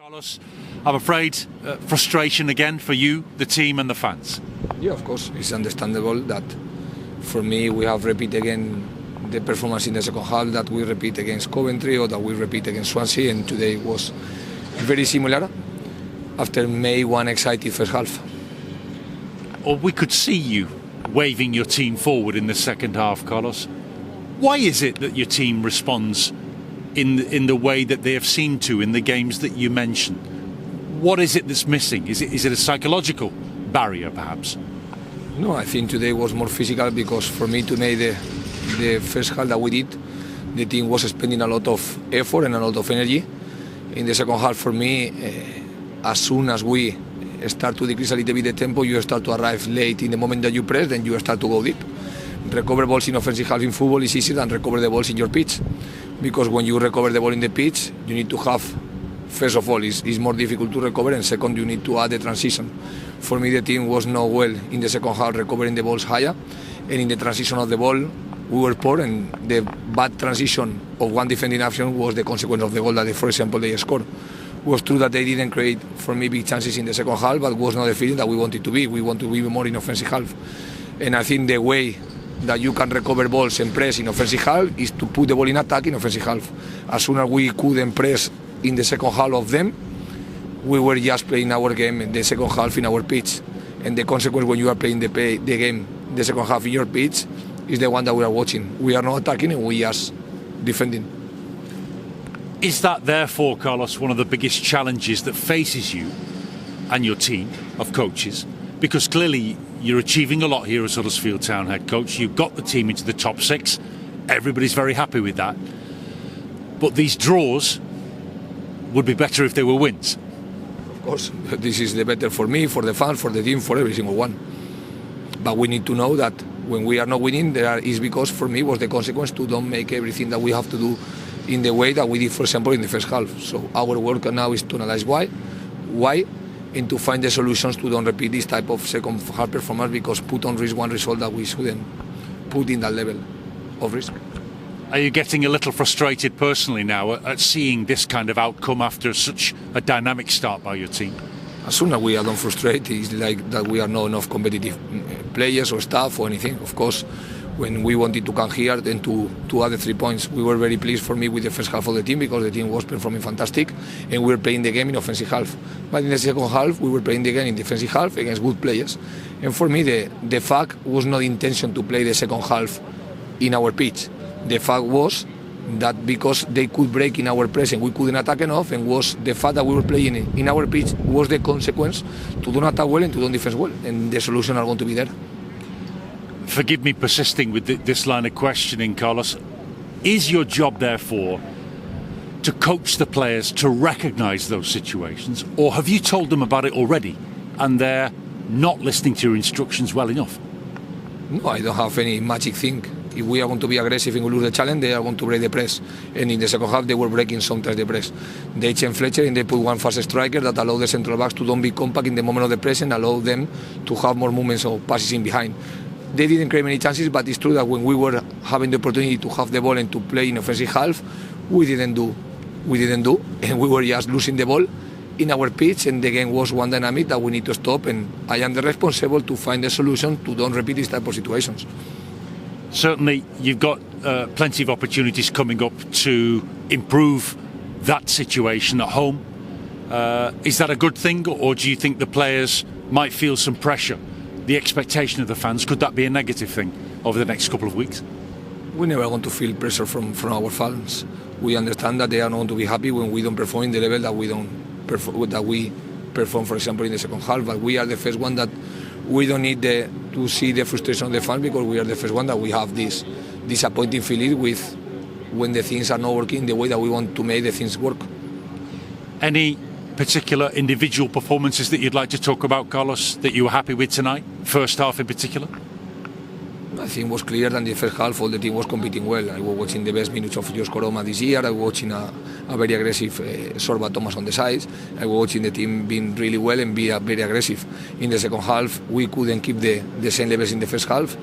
Carlos, I'm afraid frustration again for you, the team and the fans. Yeah, of course, it's understandable that for me we have repeat again the performance in the second half that we repeat against Coventry or that we repeat against Swansea, and today was very similar after May one exciting first half. Or we could see you waving your team forward in the second half, Carlos. Why is it that your team responds in the way that they have seemed to in the games that you mentioned? What is it that's missing? Is it a psychological barrier, perhaps? No, I think today was more physical because for me today the first half that we did, the team was spending a lot of effort and a lot of energy. In the second half, for me, as soon as we start to decrease a little bit the tempo, you start to arrive late in the moment that you press, then you start to go deep. Recover balls in offensive half in football is easier than recover the balls in your pitch, because when you recover the ball in the pitch, you need to have, first of all, it's more difficult to recover, and second, you need to add the transition. For me, the team was not well in the second half recovering the balls higher, and in the transition of the ball, we were poor, and the bad transition of one defending action was the consequence of the goal that, for example, they scored. It was true that they didn't create, for me, big chances in the second half, but it was not the feeling that we wanted to be. We want to be more in offensive half. And I think the way that you can recover balls and press in offensive half is to put the ball in attack in offensive half. As soon as we couldn't press in the second half of them, we were just playing our game in the second half in our pitch. And the consequence when you are playing the game, the second half in your pitch, is the one that we are watching. We are not attacking and we are just defending. Is that therefore, Carlos, one of the biggest challenges that faces you and your team of coaches? Because clearly you're achieving a lot here as Huddersfield Town head coach. You've got the team into the top six. Everybody's very happy with that. But these draws would be better if they were wins. Of course, this is the better for me, for the fans, for the team, for every single one. But we need to know that when we are not winning, is because for me was the consequence to don't make everything that we have to do in the way that we did, for example, in the first half. So our work now is to analyze why, and to find the solutions to don't repeat this type of second half performance, because put on risk one result that we shouldn't put in that level of risk. Are you getting a little frustrated personally now at seeing this kind of outcome after such a dynamic start by your team? As soon as we are not frustrated, it's like that we are not enough competitive players or staff or anything. Of course, when we wanted to come here then to add the 3 points, we were very pleased for me with the first half of the team, because the team was performing fantastic and we were playing the game in offensive half. But in the second half, we were playing the game in defensive half against good players. And for me, the fact was not the intention to play the second half in our pitch. The fact was that because they could break in our press and we couldn't attack enough, and was the fact that we were playing in our pitch was the consequence to don't attack well and to don't defend well. And the solution are going to be there. Forgive me persisting with this line of questioning, Carlos. Is your job, therefore, to coach the players to recognise those situations, or have you told them about it already and they're not listening to your instructions well enough? No, I don't have any magic thing. If we are going to be aggressive and we lose the challenge, they are going to break the press. And in the second half, they were breaking sometimes the press. They changed Fletcher and they put one fast striker that allowed the central backs to don't be compact in the moment of the press and allow them to have more movements or passes in behind. They didn't create many chances, but it's true that when we were having the opportunity to have the ball and to play in offensive half, we didn't do, and we were just losing the ball in our pitch, and the game was one dynamic that we need to stop, and I am the responsible to find the solution to don't repeat these type of situations. Certainly, you've got plenty of opportunities coming up to improve that situation at home. Is that a good thing, or do you think the players might feel some pressure? The expectation of the fans, could that be a negative thing over the next couple of weeks? We never want to feel pressure from our fans. We understand that they are not going to be happy when we don't perform in the level that we perform, for example, in the second half. But we are the first one that we don't need to see the frustration of the fans, because we are the first one that we have this disappointing feeling with when the things are not working the way that we want to make the things work. Any particular individual performances that you'd like to talk about, Carlos, that you were happy with tonight, first half in particular? I think it was clear that in the first half all the team was competing well. I was watching the best minutes of Corberán this year. I was watching a very aggressive Sorba Thomas on the sides. I was watching the team being really well and be very aggressive. In the second half, we couldn't keep the same levels in the first half.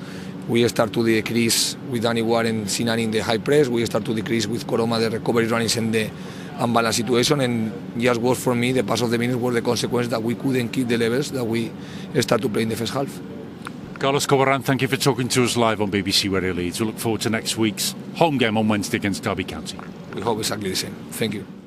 we start to decrease with Danny Ward and Sinan in the high press. We start to decrease with Koroma the recovery runnings and the unbalanced situation. And just was for me the pass of the minutes was the consequence that we couldn't keep the levels that we start to play in the first half. Carlos Corberán, thank you for talking to us live on BBC Radio Leeds. We look forward to next week's home game on Wednesday against Derby County. We hope exactly the same. Thank you.